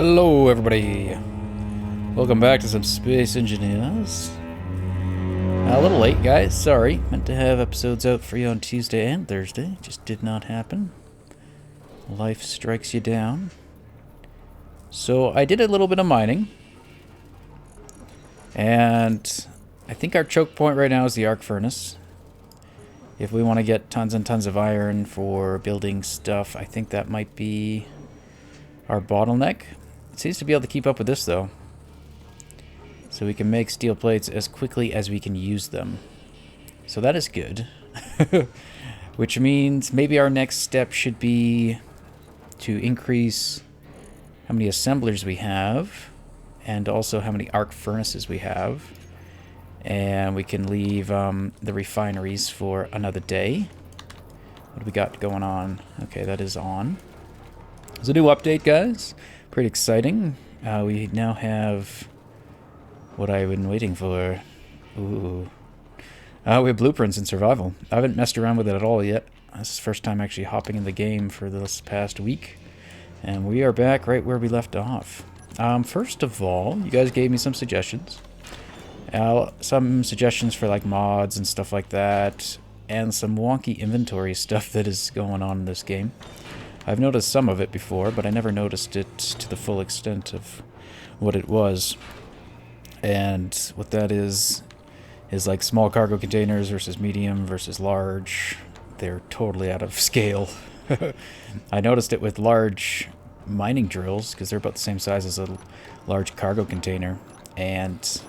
Hello everybody, welcome back to some Space Engineers. A little late guys, sorry, meant to have episodes out for you on Tuesday and Thursday, just did not happen. Life strikes you down. So I did a little bit of mining, and I think our choke point right now is the arc furnace. If we want to get tons and tons of iron for building stuff, I think that might be our bottleneck. It seems to be able to keep up with this though. So we can make steel plates as quickly as we can use them. So that is good. Which means maybe our next step should be to increase how many assemblers we have, and also how many arc furnaces we have. And we can leave the refineries for another day. What do we got going on? Okay, that is on. There's a new update, guys. Pretty exciting. We now have what I've been waiting for. Ooh. We have blueprints in survival. I haven't messed around with it at all yet. This is the first time actually hopping in the game for this past week. And we are back right where we left off. First of all, you guys gave me some suggestions. Some suggestions for like mods and stuff like that. And some wonky inventory stuff that is going on in this game. I've noticed some of it before, but I never noticed it to the full extent of what it was. And what that is like small cargo containers versus medium versus large. They're totally out of scale. I noticed it with large mining drills, because they're about the same size as a large cargo container. And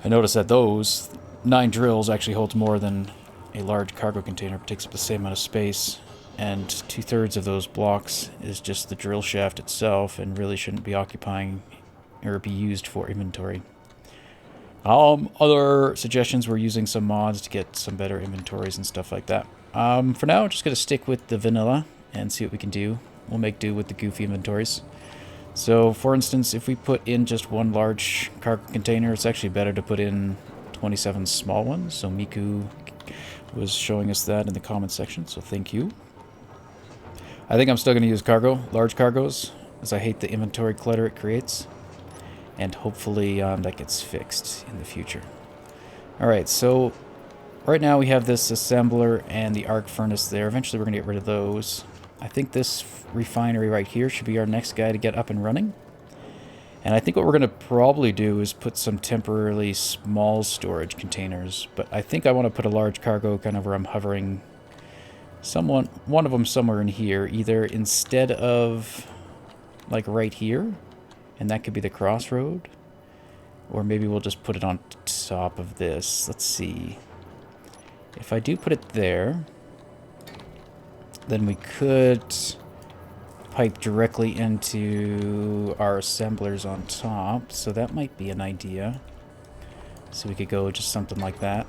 I noticed that those 9 drills actually holds more than a large cargo container. It takes up the same amount of space. And 2/3 of those blocks is just the drill shaft itself, and really shouldn't be occupying or be used for inventory. Other suggestions were using some mods to get some better inventories and stuff like that. For now, I'm just going to stick with the vanilla and see what we can do. We'll make do with the goofy inventories. So, for instance, if we put in just one large cargo container, it's actually better to put in 27 small ones. So Miku was showing us that in the comment section, so thank you. I think I'm still going to use large cargos, as I hate the inventory clutter it creates. And hopefully that gets fixed in the future. Alright, so right now we have this assembler and the arc furnace there. Eventually we're going to get rid of those. I think this refinery right here should be our next guy to get up and running. And I think what we're going to probably do is put some temporarily small storage containers. But I think I want to put a large cargo kind of where I'm hovering. One of them somewhere in here, either instead of like right here, and that could be the crossroad, or maybe we'll just put it on top of this. Let's see. If I do put it there, then we could pipe directly into our assemblers on top, so that might be an idea. So we could go just something like that.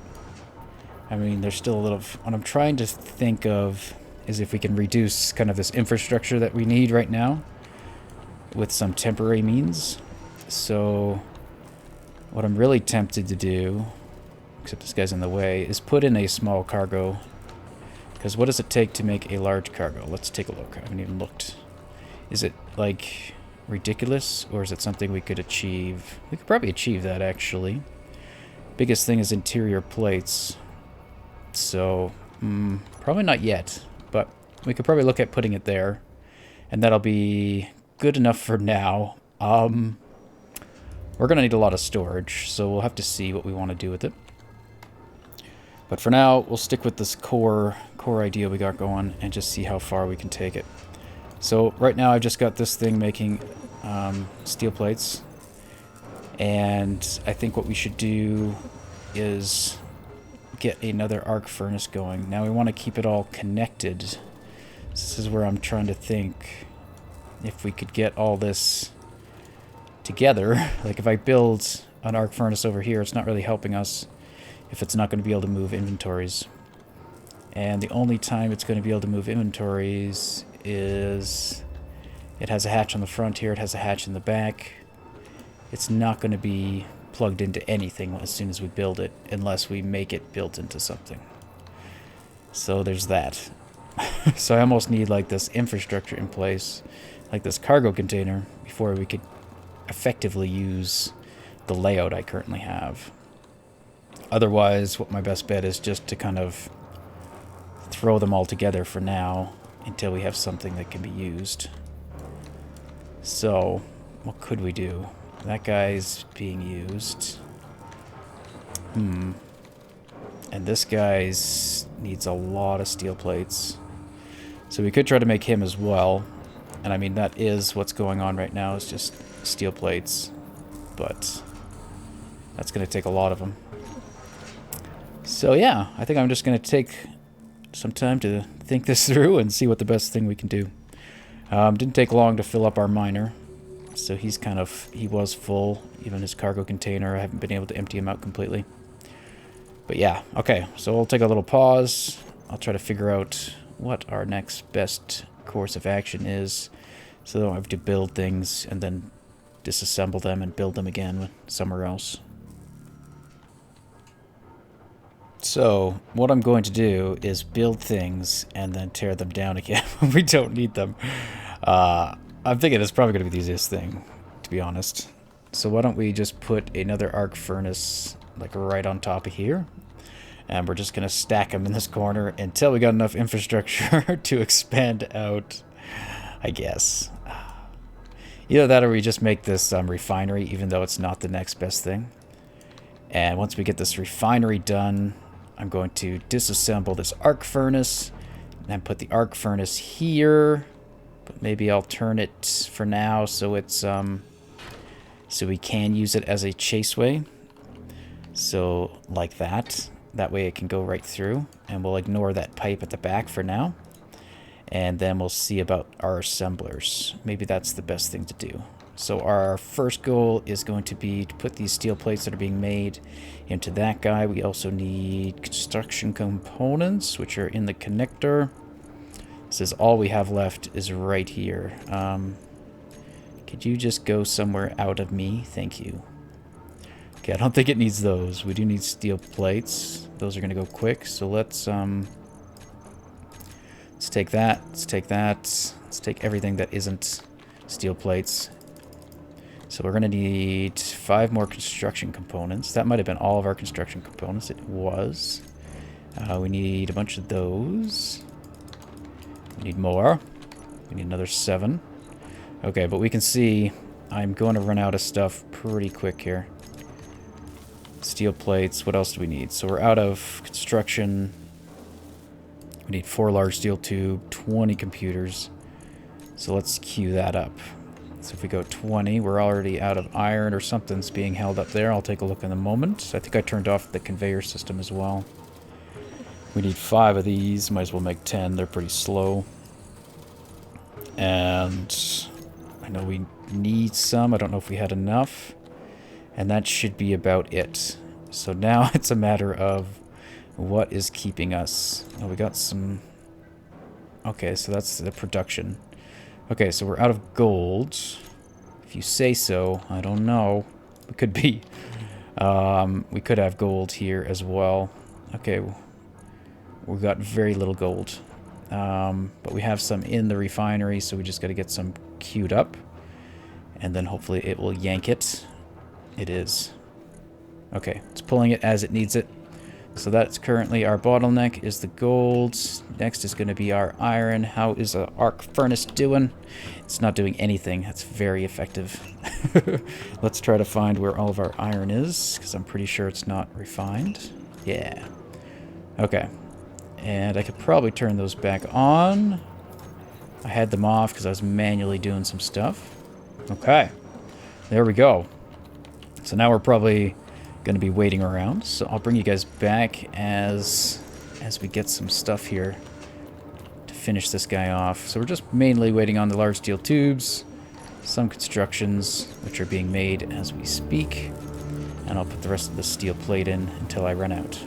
I mean, there's still a little... What I'm trying to think of is if we can reduce kind of this infrastructure that we need right now with some temporary means. So what I'm really tempted to do, except this guy's in the way, is put in a small cargo. Because what does it take to make a large cargo? Let's take a look. I haven't even looked. Is it, like, ridiculous? Or is it something we could achieve? We could probably achieve that, actually. Biggest thing is interior plates. So, probably not yet. But we could probably look at putting it there. And that'll be good enough for now. We're going to need a lot of storage. So we'll have to see what we want to do with it. But for now, we'll stick with this core idea we got going and just see how far we can take it. So right now I've just got this thing making steel plates. And I think what we should do is get another arc furnace going. Now we want to keep it all connected. This is where I'm trying to think if we could get all this together. Like if I build an arc furnace over here, it's not really helping us if it's not going to be able to move inventories. And the only time it's going to be able to move inventories is it has a hatch on the front here, it has a hatch in the back. It's not going to be plugged into anything as soon as we build it, unless we make it built into something. So there's that. So I almost need like this infrastructure in place like this cargo container, before we could effectively use the layout I currently have. Otherwise, what my best bet is just to kind of throw them all together for now until we have something that can be used. So, what could we do? That guy's being used. And this guy's needs a lot of steel plates. So we could try to make him as well. And I mean, that is what's going on right now, is just steel plates. But that's going to take a lot of them. So yeah, I think I'm just going to take some time to think this through and see what the best thing we can do. Didn't take long to fill up our miner. So he's kind of, he was full. Even his cargo container, I haven't been able to empty him out completely. But yeah, okay, so we'll take a little pause. I'll try to figure out what our next best course of action is, so I don't have to build things and then disassemble them and build them again somewhere else. So, what I'm going to do is build things and then tear them down again when we don't need them. I'm thinking it's probably going to be the easiest thing, to be honest. So why don't we just put another arc furnace like right on top of here. And we're just going to stack them in this corner until we got enough infrastructure to expand out, I guess. Either that or we just make this refinery, even though it's not the next best thing. And once we get this refinery done, I'm going to disassemble this arc furnace and put the arc furnace here. But maybe I'll turn it for now so it's so we can use it as a chaseway. So like that. That way it can go right through, and we'll ignore that pipe at the back for now. And then we'll see about our assemblers. Maybe that's the best thing to do. So our first goal is going to be to put these steel plates that are being made into that guy. We also need construction components, which are in the connector. This is all we have left is right here. Could you just go somewhere out of me? Thank you. Okay, I don't think it needs those. We do need steel plates. Those are going to go quick. So let's take that. Let's take that. Let's take everything that isn't steel plates. So we're going to need 5 more construction components. That might have been all of our construction components. It was. We need a bunch of those. We need more. We need another 7. Okay, but we can see I'm going to run out of stuff pretty quick here. Steel plates. What else do we need? So we're out of construction. We need 4 large steel tube, 20 computers. So let's queue that up. So if we go 20, we're already out of iron, or something's being held up there. I'll take a look in a moment. I think I turned off the conveyor system as well. We need 5 of these. Might as well make 10. They're pretty slow. And I know we need some. I don't know if we had enough. And that should be about it. So now it's a matter of what is keeping us. Oh, we got some... Okay, so that's the production. Okay, so we're out of gold. If you say so, I don't know. It could be. We could have gold here as well. Okay, we've got very little gold. But we have some in the refinery, so we just got to get some queued up. And then hopefully it will yank it. It is. Okay, it's pulling it as it needs it. So that's currently our bottleneck, is the gold. Next is going to be our iron. How is our arc furnace doing? It's not doing anything. That's very effective. Let's try to find where all of our iron is, because I'm pretty sure it's not refined. Yeah. Okay. And I could probably turn those back on. I had them off because I was manually doing some stuff. Okay. There we go. So now we're probably going to be waiting around. So I'll bring you guys back as we get some stuff here to finish this guy off. So we're just mainly waiting on the large steel tubes, some constructions which are being made as we speak, and I'll put the rest of the steel plate in until I run out.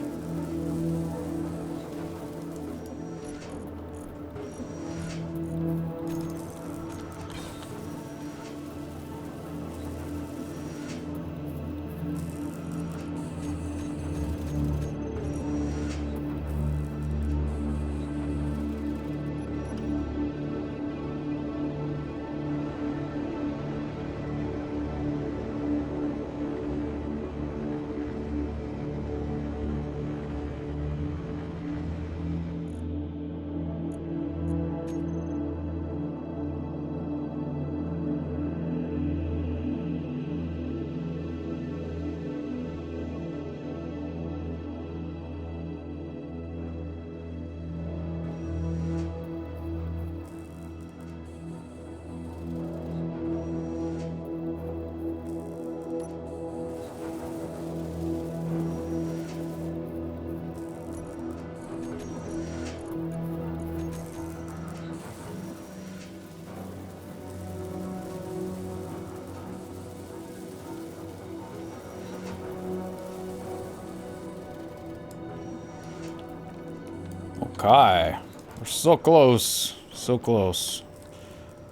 Okay. We're so close. So close.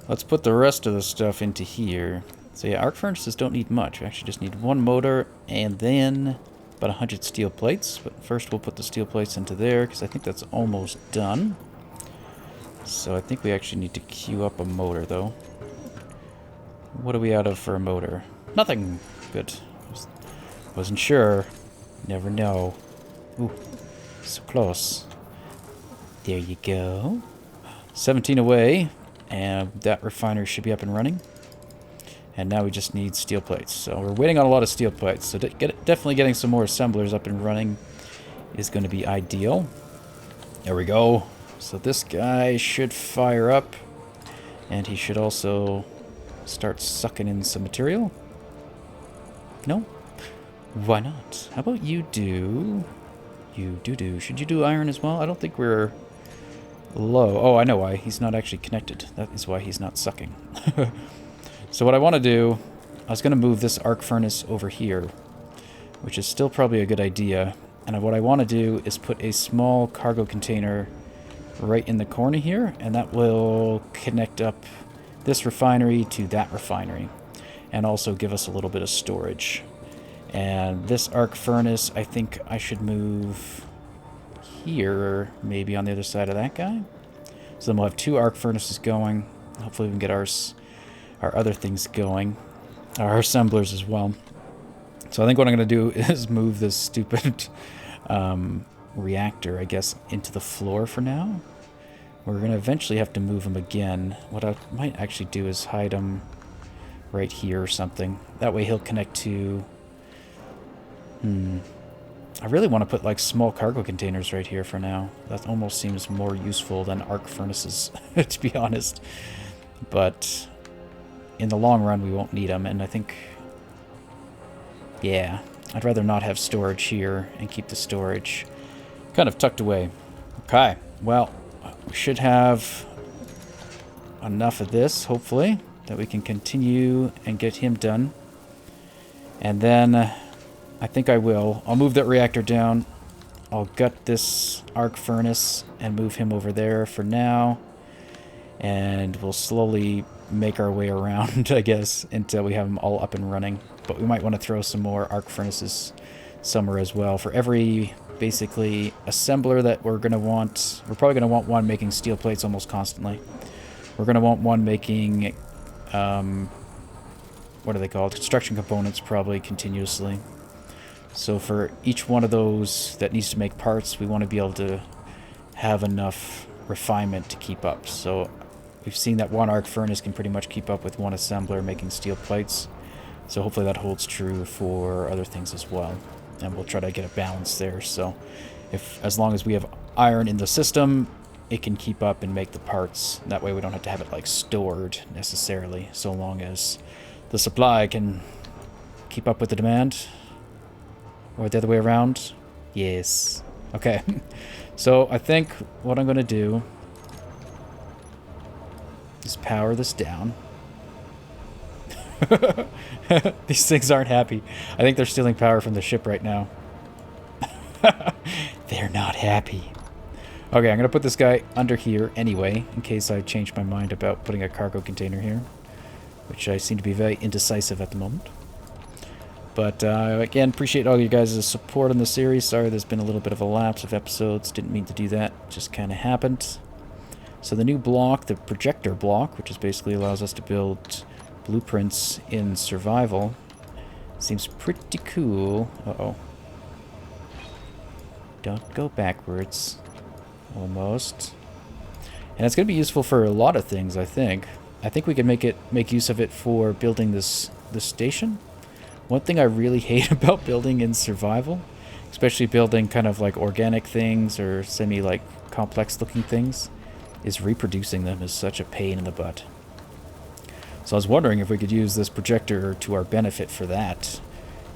Let's put the rest of the stuff into here. So yeah, arc furnaces don't need much. We actually just need one motor and then about 100 steel plates. But first we'll put the steel plates into there because I think that's almost done. So I think we actually need to queue up a motor though. What are we out of for a motor? Nothing. Good. Wasn't sure. Never know. Ooh, so close. There you go. 17 away, and that refinery should be up and running. And now we just need steel plates. So we're waiting on a lot of steel plates. So definitely getting some more assemblers up and running is going to be ideal. There we go. So this guy should fire up, and he should also start sucking in some material. No? Why not? How about you do... Should you do iron as well? I don't think we're low. Oh, I know why. He's not actually connected. That is why he's not sucking. So what I want to do... I was going to move this arc furnace over here, which is still probably a good idea. And what I want to do is put a small cargo container right in the corner here, and that will connect up this refinery to that refinery, and also give us a little bit of storage. And this arc furnace, I think I should move here, maybe on the other side of that guy. So then we'll have two arc furnaces going. Hopefully we can get our other things going, our assemblers as well. So I think what I'm going to do is move this stupid reactor, I guess, into the floor for now. We're going to eventually have to move him again. What I might actually do is hide him right here or something. That way he'll connect to... I really want to put like small cargo containers right here for now. That almost seems more useful than arc furnaces, to be honest. But in the long run, we won't need them, and I think... Yeah, I'd rather not have storage here and keep the storage kind of tucked away. Okay, well, we should have enough of this, hopefully, that we can continue and get him done. And then I think I will. I'll move that reactor down. I'll gut this arc furnace and move him over there for now. And we'll slowly make our way around, I guess, until we have them all up and running. But we might want to throw some more arc furnaces somewhere as well. For every, basically, assembler that we're going to want... We're probably going to want one making steel plates almost constantly. We're going to want one making... what are they called? Construction components, probably continuously. So for each one of those that needs to make parts, we want to be able to have enough refinement to keep up. So we've seen that one arc furnace can pretty much keep up with one assembler making steel plates. So hopefully that holds true for other things as well. And we'll try to get a balance there. So as long as we have iron in the system, it can keep up and make the parts. That way we don't have to have it like stored necessarily, so long as the supply can keep up with the demand. Or the other way around? Yes. Okay. So I think what I'm going to do is power this down. These things aren't happy. I think they're stealing power from the ship right now. They're not happy. Okay, I'm going to put this guy under here anyway, in case I change my mind about putting a cargo container here, which I seem to be very indecisive at the moment. But again, appreciate all you guys' support on the series. Sorry there's been a little bit of a lapse of episodes. Didn't mean to do that. Just kind of happened. So the new block, the projector block, which is basically allows us to build blueprints in survival, seems pretty cool. Uh-oh. Don't go backwards. Almost. And it's going to be useful for a lot of things, I think. I think we can make use of it for building this station. One thing I really hate about building in survival, especially building kind of like organic things or semi-like complex looking things, is reproducing them is such a pain in the butt. So I was wondering if we could use this projector to our benefit for that.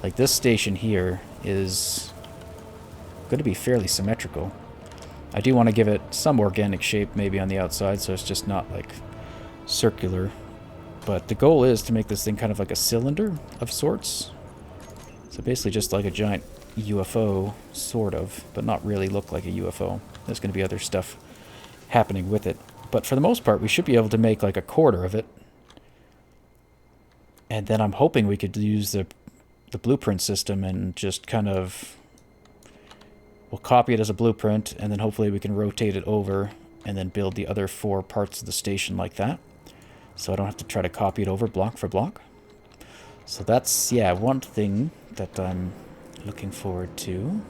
Like this station here is going to be fairly symmetrical. I do want to give it some organic shape maybe on the outside so it's just not like circular. But the goal is to make this thing kind of like a cylinder of sorts. So basically just like a giant UFO, sort of, but not really look like a UFO. There's going to be other stuff happening with it. But for the most part, we should be able to make like a quarter of it. And then I'm hoping we could use the blueprint system and just kind of... We'll copy it as a blueprint, and then hopefully we can rotate it over and then build the other 4 parts of the station like that. So I don't have to try to copy it over block for block. So that's, yeah, one thing that I'm looking forward to.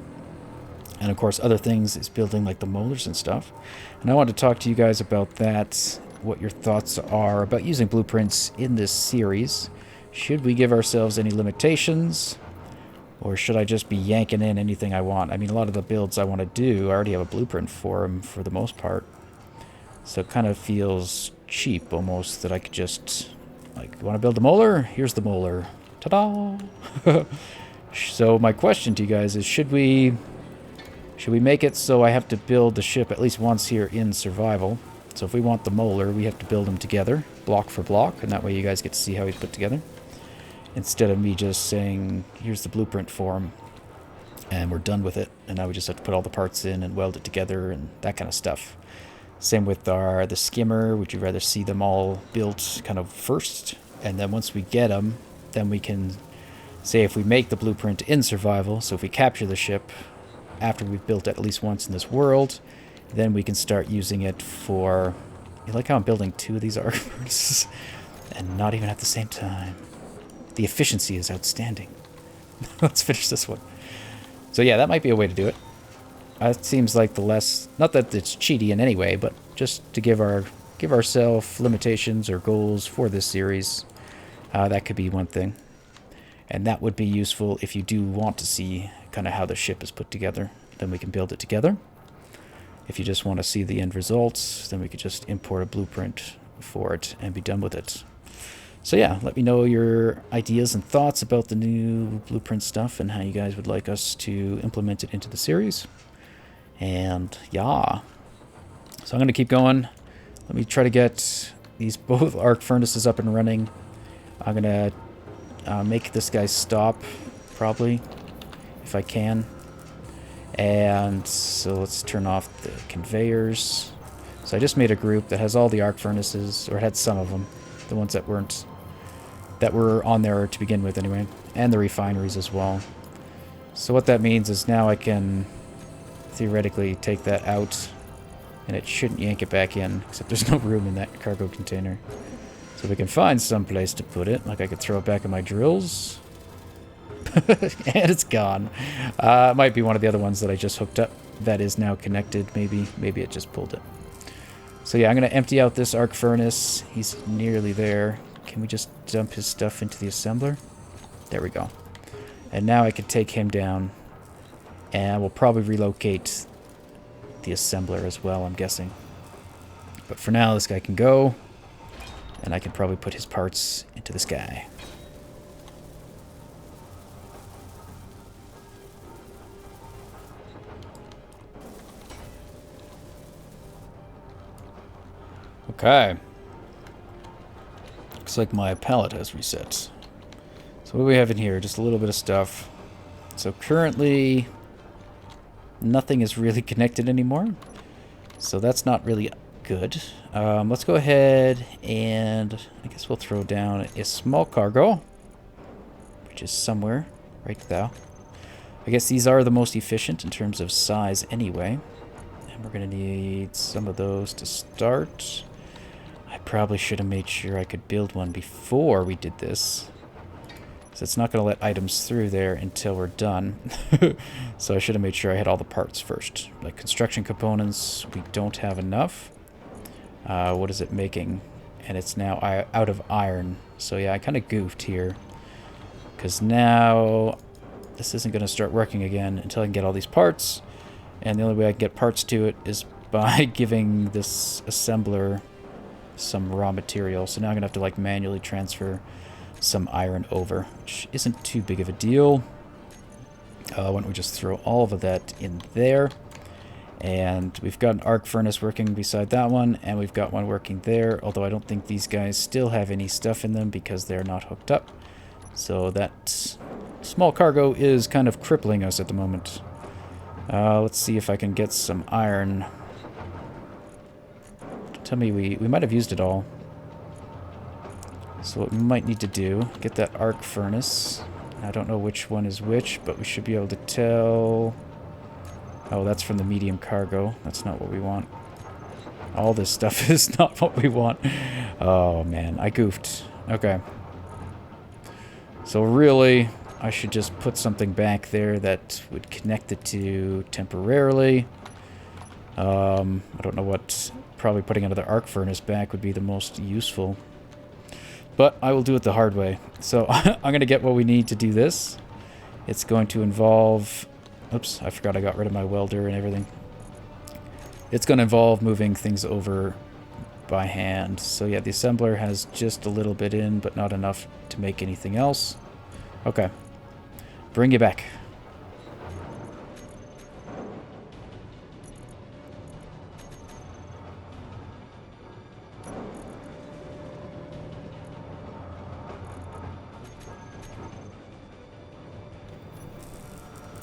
And of course, other things is building like the molars and stuff. And I wanted to talk to you guys about that, what your thoughts are about using blueprints in this series. Should we give ourselves any limitations? Or should I just be yanking in anything I want? I mean, a lot of the builds I want to do, I already have a blueprint for them for the most part. So it kind of feels cheap almost that I could just, like, want to build the molar? Here's the molar. Ta-da! So my question to you guys is, should we make it so I have to build the ship at least once here in survival? So if we want the molar, we have to build them together, block for block, and that way you guys get to see how he's put together. Instead of me just saying, here's the blueprint for him, and we're done with it, and now we just have to put all the parts in and weld it together and that kind of stuff. Same with the skimmer. Would you rather see them all built kind of first, and then once we get them, then we can say if we make the blueprint in survival, so if we capture the ship after we've built it at least once in this world, then we can start using it for... You like how I'm building 2 of these arc furnaces and not even at the same time. The efficiency is outstanding. Let's finish this one. So yeah, that might be a way to do it. It seems like the less... Not that it's cheaty in any way, but just to give ourselves limitations or goals for this series. That could be one thing. And that would be useful if you do want to see kind of how the ship is put together. Then we can build it together. If you just want to see the end results, then we could just import a blueprint for it and be done with it. So yeah, let me know your ideas and thoughts about the new blueprint stuff and how you guys would like us to implement it into the series. And yeah, so I'm going to keep going. Let me try to get these both arc furnaces up and running. I'm going to make this guy stop, probably, if I can. And so let's turn off the conveyors. So I just made a group that has all the arc furnaces, or it had some of them, the ones that were on there to begin with anyway, and the refineries as well. So what that means is now I can theoretically take that out, and it shouldn't yank it back in, except there's no room in that cargo container. So we can find some place to put it, like I could throw it back in my drills. And it's gone. It might be one of the other ones that I just hooked up that is now connected, maybe. Maybe it just pulled it. So yeah, I'm going to empty out this arc furnace. He's nearly there. Can we just dump his stuff into the assembler? There we go. And now I can take him down. And we'll probably relocate the assembler as well, I'm guessing. But for now, this guy can go. And I can probably put his parts into this guy. Okay. Looks like my palette has reset. So what do we have in here? Just a little bit of stuff. So currently, nothing is really connected anymore. So that's not really good. Let's go ahead and I guess we'll throw down a small cargo, which is somewhere right there. I guess these are the most efficient in terms of size anyway. And we're going to need some of those to start. I probably should have made sure I could build one before we did this. So it's not going to let items through there until we're done. So I should have made sure I had all the parts first. Like construction components, we don't have enough. What is it making? And it's now out of iron. So yeah, I kind of goofed here. Because now this isn't going to start working again until I can get all these parts. And the only way I can get parts to it is by giving this assembler some raw material. So now I'm going to have to like manually transfer some iron over, which isn't too big of a deal. Why don't we just throw all of that in there. And we've got an arc furnace working beside that one, and we've got one working there, although I don't think these guys still have any stuff in them because they're not hooked up. So that small cargo is kind of crippling us at the moment. Let's see if I can get some iron. Tell me we might have used it all. So what we might need to do, get that arc furnace. I don't know which one is which, but we should be able to tell... Oh, that's from the medium cargo. That's not what we want. All this stuff is not what we want. Oh, man. I goofed. Okay. So really, I should just put something back there that would connect the two temporarily. I don't know what... Probably putting another arc furnace back would be the most useful. But I will do it the hard way. So I'm going to get what we need to do this. It's going to involve... Oops, I forgot I got rid of my welder and everything. It's going to involve moving things over by hand. So yeah, the assembler has just a little bit in, but not enough to make anything else. Okay. Bring you back.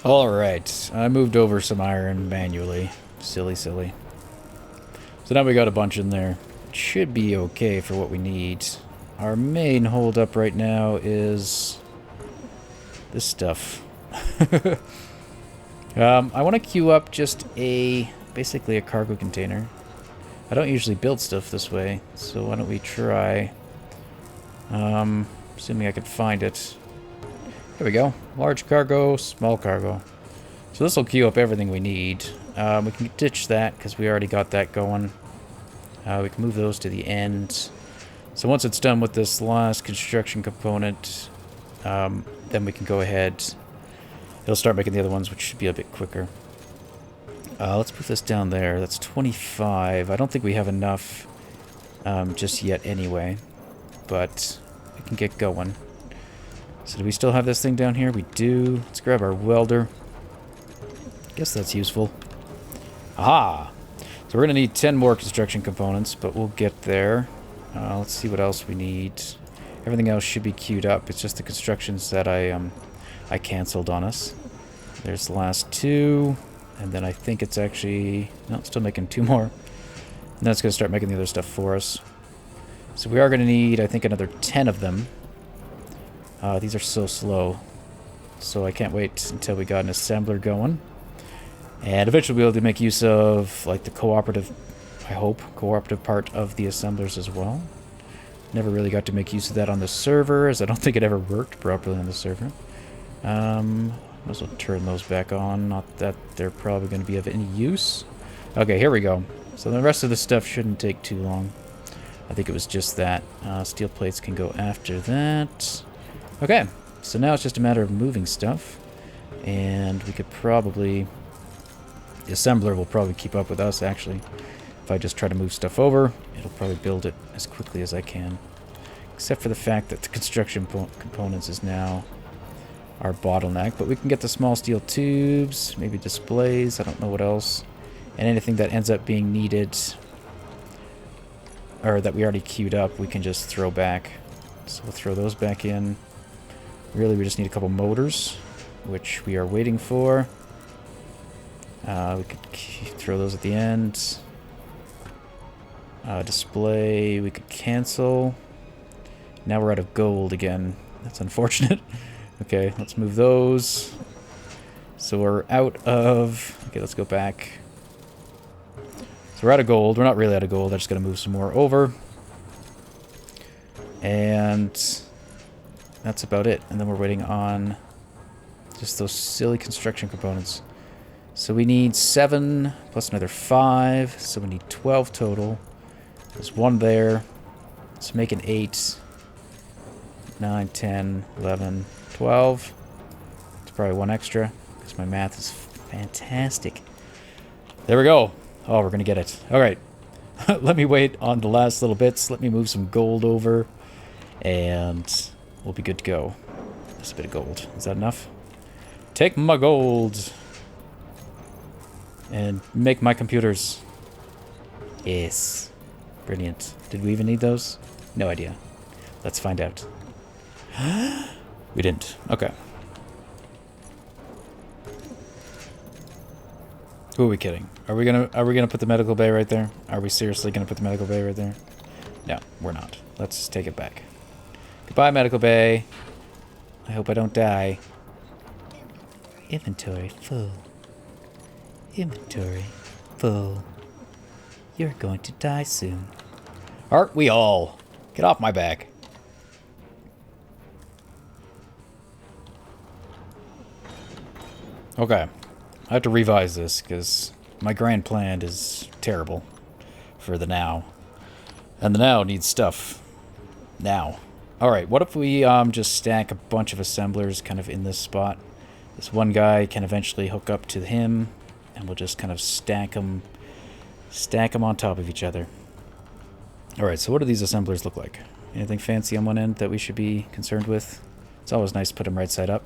Alright, I moved over some iron manually. Silly. So now we got a bunch in there. It should be okay for what we need. Our main holdup right now is this stuff. I want to queue up just basically a cargo container. I don't usually build stuff this way, so why don't we try, assuming I can find it. There we go. Large cargo, small cargo. So this will queue up everything we need. We can ditch that because we already got that going. We can move those to the end. So once it's done with this last construction component, then we can go ahead. It'll start making the other ones, which should be a bit quicker. Let's put this down there. That's 25. I don't think we have enough just yet anyway, but we can get going. So do we still have this thing down here? We do. Let's grab our welder. Guess that's useful. Aha! So we're going to need 10 more construction components, but we'll get there. Let's see what else we need. Everything else should be queued up. It's just the constructions that I canceled on us. There's the last two. And then I think it's actually... No, it's still making 2 more. And then it's going to start making the other stuff for us. So we are going to need, I think, another 10 of them. These are so slow. So I can't wait until we got an assembler going. And eventually we'll be able to make use of, like, the cooperative, I hope, cooperative part of the assemblers as well. Never really got to make use of that on the server, as I don't think it ever worked properly on the server. Might as well turn those back on. Not that they're probably going to be of any use. Okay, here we go. So the rest of the stuff shouldn't take too long. I think it was just that. Steel plates can go after that. Okay, so now it's just a matter of moving stuff. And we could probably... The assembler will probably keep up with us, actually. If I just try to move stuff over, it'll probably build it as quickly as I can. Except for the fact that the construction components is now our bottleneck. But we can get the small steel tubes, maybe displays, I don't know what else. And anything that ends up being needed, or that we already queued up, we can just throw back. So we'll throw those back in. Really, we just need a couple motors, which we are waiting for. We could throw those at the end. Display, we could cancel. Now we're out of gold again. That's unfortunate. Okay, let's move those. So we're out of... Okay, let's go back. So we're out of gold. We're not really out of gold. I just gotta move some more over. And that's about it. And then we're waiting on just those silly construction components. So we need 7 plus another 5. So we need 12 total. There's 1 there. Let's make an 8. 9, 10, 11, 12. It's probably 1 extra because my math is fantastic. There we go. Oh, we're going to get it. All right. Let me wait on the last little bits. Let me move some gold over. And we'll be good to go. Just a bit of gold. Is that enough? Take my gold. And make my computers. Yes. Brilliant. Did we even need those? No idea. Let's find out. We didn't. Okay. Who are we kidding? Are we gonna put the medical bay right there? Are we seriously gonna put the medical bay right there? No, we're not. Let's take it back. Goodbye, medical bay. I hope I don't die. Inventory full. Inventory full. You're going to die soon. Aren't we all? Get off my back. Okay. I have to revise this because my grand plan is terrible for the now. And the now needs stuff. Now. Alright, what if we just stack a bunch of assemblers kind of in this spot? This one guy can eventually hook up to him, and we'll just kind of stack them on top of each other. Alright, so what do these assemblers look like? Anything fancy on one end that we should be concerned with? It's always nice to put them right side up.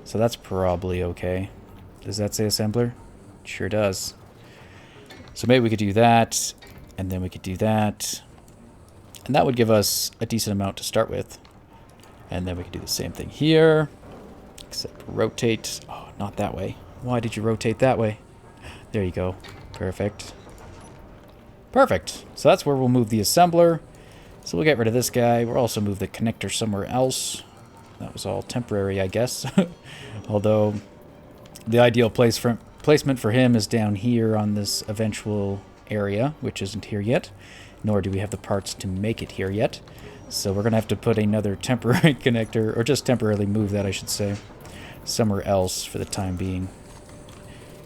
So that's probably okay. Does that say assembler? Sure does. So maybe we could do that, and then we could do that. And that would give us a decent amount to start with. And then we could do the same thing here. Except rotate. Oh, not that way. Why did you rotate that way? There you go. Perfect. Perfect. So that's where we'll move the assembler. So we'll get rid of this guy. We'll also move the connector somewhere else. That was all temporary, I guess. Although the ideal placement for him is down here on this eventual area, which isn't here yet. Nor do we have the parts to make it here yet. So we're going to have to put another temporary connector, or just temporarily move that, I should say, somewhere else for the time being,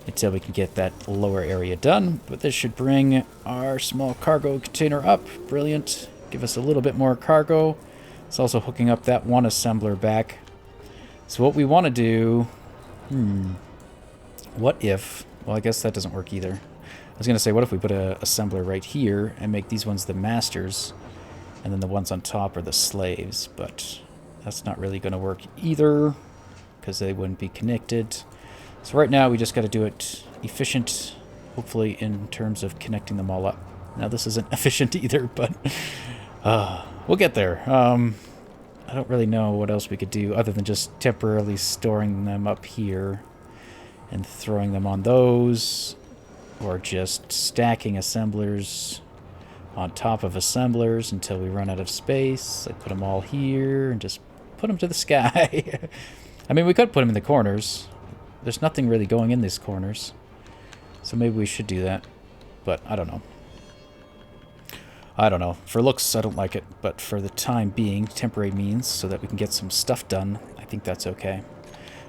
until we can get that lower area done. But this should bring our small cargo container up. Brilliant. Give us a little bit more cargo. It's also hooking up that one assembler back. So what we want to do... What if... Well, I guess that doesn't work either. I was going to say, what if we put an assembler right here and make these ones the masters, and then the ones on top are the slaves, but that's not really going to work either, because they wouldn't be connected. So right now we just got to do it efficient, hopefully in terms of connecting them all up. Now this isn't efficient either, but we'll get there. I don't really know what else we could do other than just temporarily storing them up here and throwing them on those, or just stacking assemblers on top of assemblers until we run out of space. Like put them all here and just put them to the sky. I mean, we could put them in the corners. There's nothing really going in these corners. So maybe we should do that. But I don't know. I don't know. For looks, I don't like it. But for the time being, temporary means, so that we can get some stuff done, I think that's okay.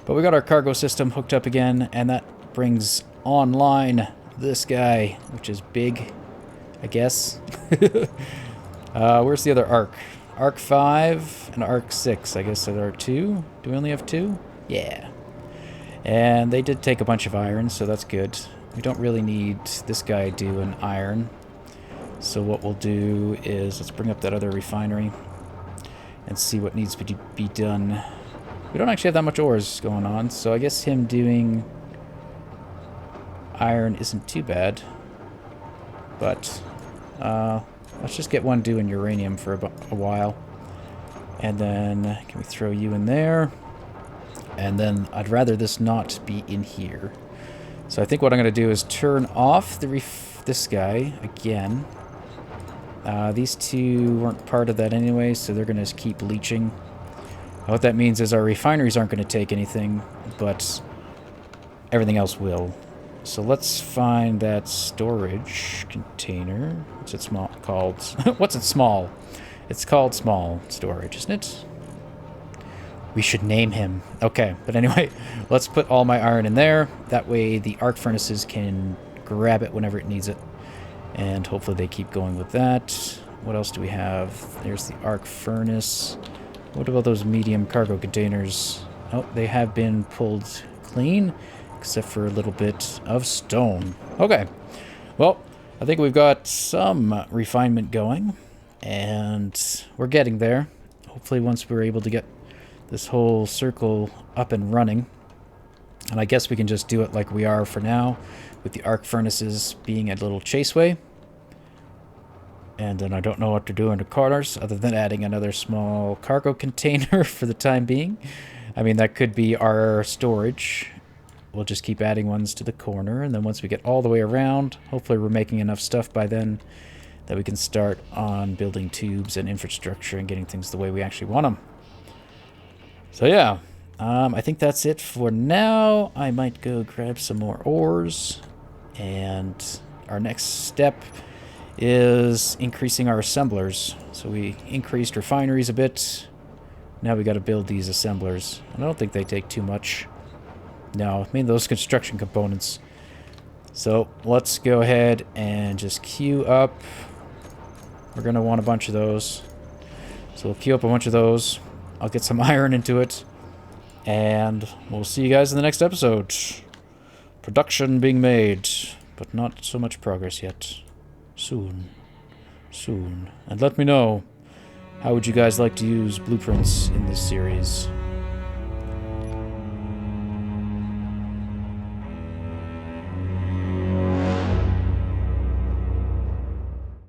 But we got our cargo system hooked up again, and that brings online this guy, which is big, I guess. Where's the other arc? Arc 5 and Arc 6. I guess there are 2. Do we only have 2? Yeah. And they did take a bunch of iron, so that's good. We don't really need this guy do an iron. So what we'll do is, let's bring up that other refinery and see what needs to be done. We don't actually have that much ores going on, so I guess him doing iron isn't too bad. But let's just get one doing uranium for a while. And then, can we throw you in there? And then I'd rather this not be in here. So I think what I'm going to do is turn off this guy again. These two weren't part of that anyway, so they're going to keep leaching. What that means is our refineries aren't going to take anything, but everything else will. So let's find that storage container. What's it called? What's it small? It's called small storage, isn't it? We should name him. Okay, but anyway, let's put all my iron in there. That way the arc furnaces can grab it whenever it needs it. And hopefully they keep going with that. What else do we have? There's the arc furnace. What about those medium cargo containers? Oh, they have been pulled clean, except for a little bit of stone. Okay, well, I think we've got some refinement going, and we're getting there. Hopefully once we're able to get this whole circle up and running, and I guess we can just do it like we are for now, with the arc furnaces being a little chaseway. And then I don't know what to do in the corners, other than adding another small cargo container for the time being. I mean, that could be our storage, we'll just keep adding ones to the corner, and then once we get all the way around, hopefully we're making enough stuff by then that we can start on building tubes and infrastructure and getting things the way we actually want them. So yeah, I think that's it for now. I might go grab some more ores, and our next step is increasing our assemblers. So we increased refineries a bit. Now we got to build these assemblers. I don't think they take too much. No, I mean those construction components. So let's go ahead and just queue up. We're going to want a bunch of those. So we'll queue up a bunch of those. I'll get some iron into it. And we'll see you guys in the next episode. Production being made, but not so much progress yet. Soon. Soon. And let me know, how would you guys like to use blueprints in this series?